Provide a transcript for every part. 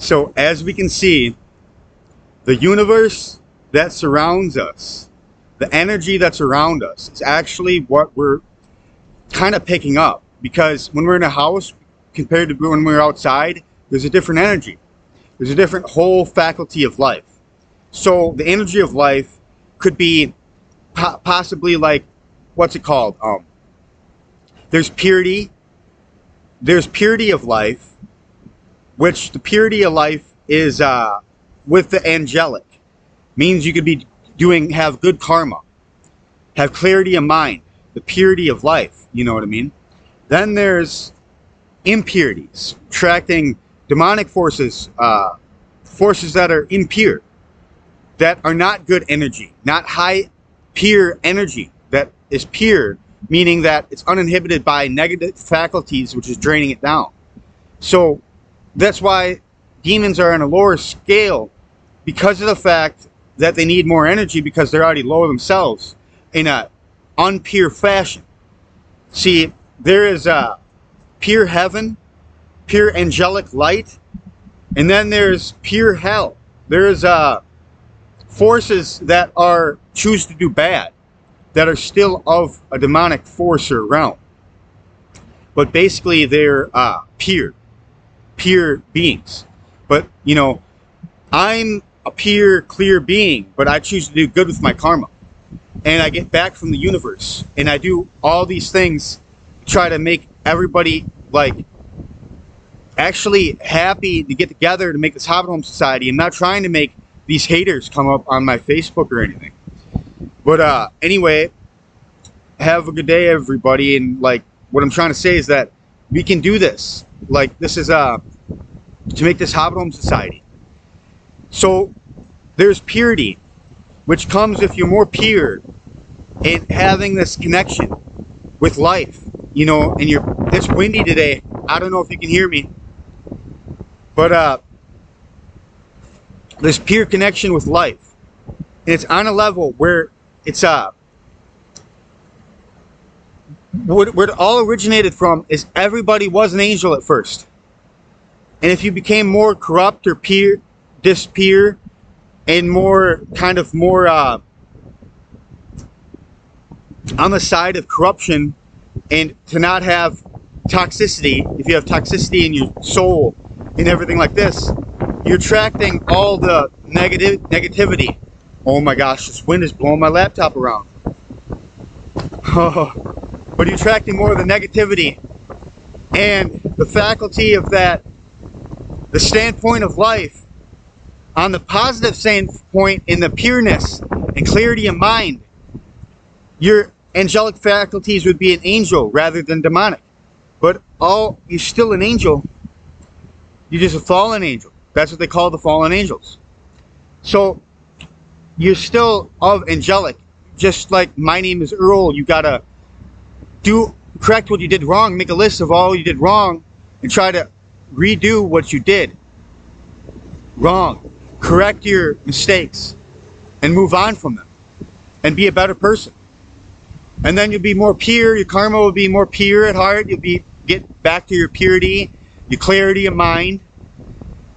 So as we can see, the universe that surrounds us, the energy that's around us, is actually what we're kind of picking up. Because when we're in a house compared to when we're outside, there's a different energy. There's a different whole faculty of life. So the energy of life could be possibly like, what's it called? There's purity. There's purity of life, which the purity of life is with the angelic. Means you could be have good karma, have clarity of mind, the purity of life. You know what I mean? Then there's impurities, attracting demonic forces, forces that are impure, that are not good energy, not high pure energy, that is pure, meaning that it's uninhibited by negative faculties, which is draining it down. So that's why demons are on a lower scale, because of the fact that they need more energy, because they're already low themselves in a unpure fashion. See, there is a pure heaven, pure angelic light, and then there's pure hell. There's forces that are choose to do bad, that are still of a demonic force or realm, but basically they're pure beings. But you know, I'm a pure, clear being, but I choose to do good with my karma, and I get back from the universe, and I do all these things to try to make everybody like actually happy to get together to make this Hobbit Home Society. I'm not trying to make these haters come up on my Facebook or anything. But anyway, have a good day, everybody. And like, what I'm trying to say is that we can do this. Like, this is to make this Hobbit Home Society. So there's purity, which comes if you're more pure and having this connection with life, you know. And it's windy today. I don't know if you can hear me, but this pure connection with life, and it's on a level where it's where it all originated from is everybody was an angel at first, and if you became more corrupt or pure, and more kind of more on the side of corruption, and to not have toxicity, if you have toxicity in your soul and everything like this, you're attracting all the negativity. Oh my gosh, this wind is blowing my laptop around. But you're attracting more of the negativity, and the faculty of that, the standpoint of life, on the positive standpoint, in the pureness and clarity of mind, your angelic faculties would be an angel rather than demonic. But you're still an angel. You're just a fallen angel. That's what they call the fallen angels. So you're still of angelic. Just like my name is Earl, you gotta correct what you did wrong, make a list of all you did wrong, and try to redo what you did wrong. Correct your mistakes and move on from them and be a better person. And then you'll be more pure. Your karma will be more pure at heart. Get back to your purity, your clarity of mind.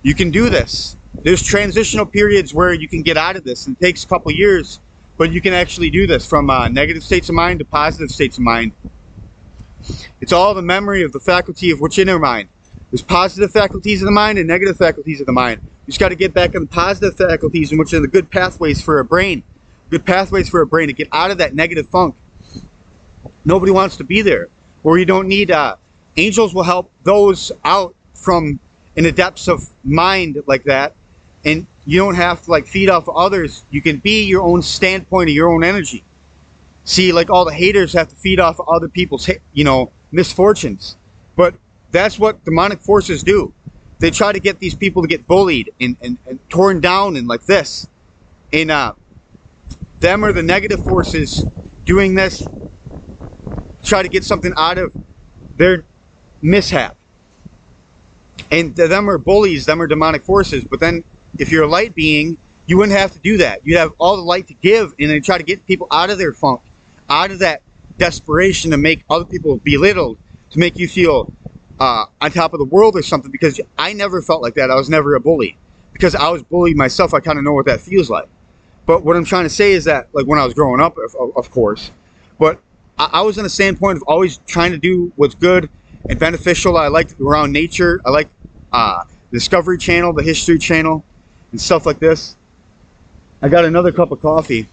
You can do this. There's transitional periods where you can get out of this, and it takes a couple years, but you can actually do this from negative states of mind to positive states of mind. It's all the memory of the faculty of which inner mind. There's positive faculties of the mind and negative faculties of the mind. You just got to get back on the positive faculties, in which are the good pathways for a brain. Good pathways for a brain to get out of that negative funk. Nobody wants to be there. Where you don't need angels will help those out from in the depths of mind like that, and you don't have to like feed off others. You can be your own standpoint of your own energy. See, like all the haters have to feed off other people's misfortunes, but that's what demonic forces do. They try to get these people to get bullied and torn down and like this, and them are the negative forces doing this, try to get something out of their mishap. And them are bullies, them are demonic forces. But then if you're a light being, you wouldn't have to do that. You'd have all the light to give, and then try to get people out of their funk, out of that desperation to make other people belittled, to make you feel on top of the world or something, because I never felt like that. I was never a bully because I was bullied myself. I kind of know what that feels like. But what I'm trying to say is that, like, when I was growing up, of course, but I was in a standpoint of always trying to do what's good and beneficial. I liked around nature. I like the Discovery Channel, the History Channel, and stuff like this. I got another cup of coffee.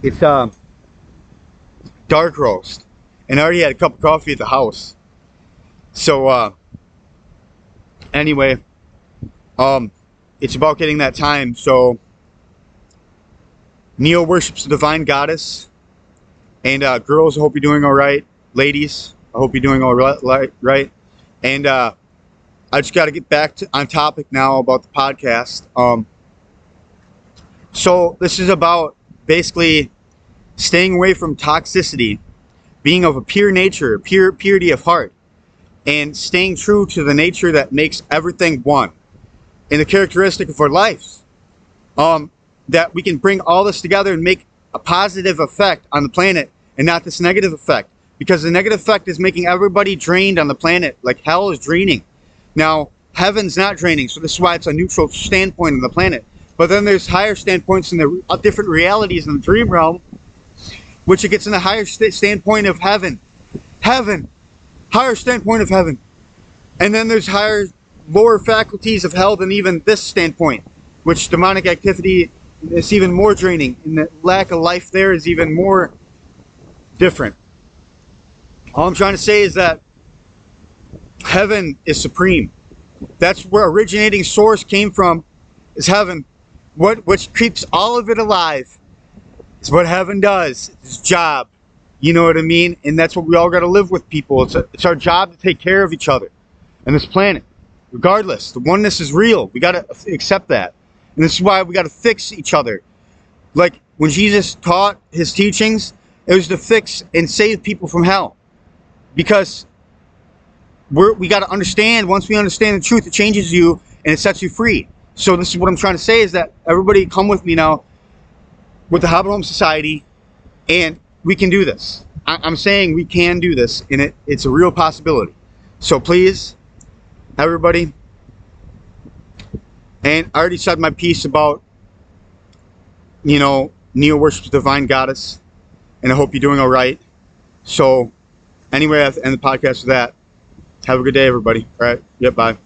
It's dark roast, and I already had a cup of coffee at the house. So anyway, it's about getting that time. So Neo worships the divine goddess, and girls, I hope you're doing all right. Ladies, I hope you're doing all right. And I just got to get back on topic now about the podcast. So this is about basically staying away from toxicity, being of a pure nature, purity of heart, and staying true to the nature that makes everything one, and the characteristic of our lives. That we can bring all this together and make a positive effect on the planet and not this negative effect. Because the negative effect is making everybody drained on the planet, like hell is draining. Now, heaven's not draining, so this is why it's a neutral standpoint on the planet. But then there's higher standpoints in the different realities in the dream realm, which it gets in the higher standpoint of heaven. Heaven. Higher standpoint of heaven. And then there's lower faculties of hell than even this standpoint, which demonic activity is even more draining, and the lack of life there is even more different. All I'm trying to say is that heaven is supreme. That's where originating source came from, is heaven. Which keeps all of it alive is what heaven does. It's its job. You know what I mean? And that's what we all got to live with, people. It's our job to take care of each other and this planet. Regardless, the oneness is real. We got to accept that. And this is why we got to fix each other. Like when Jesus taught his teachings, it was to fix and save people from hell. Because we got to understand, once we understand the truth, it changes you and it sets you free. So this is what I'm trying to say, is that everybody come with me now with the Hobbit Home Society, and we can do this. I'm saying we can do this, and it's a real possibility. So please, everybody. And I already said my piece about, Neo worships the divine goddess, and I hope you're doing all right. So anyway, I have to end the podcast with that. Have a good day, everybody. All right. Yep, bye.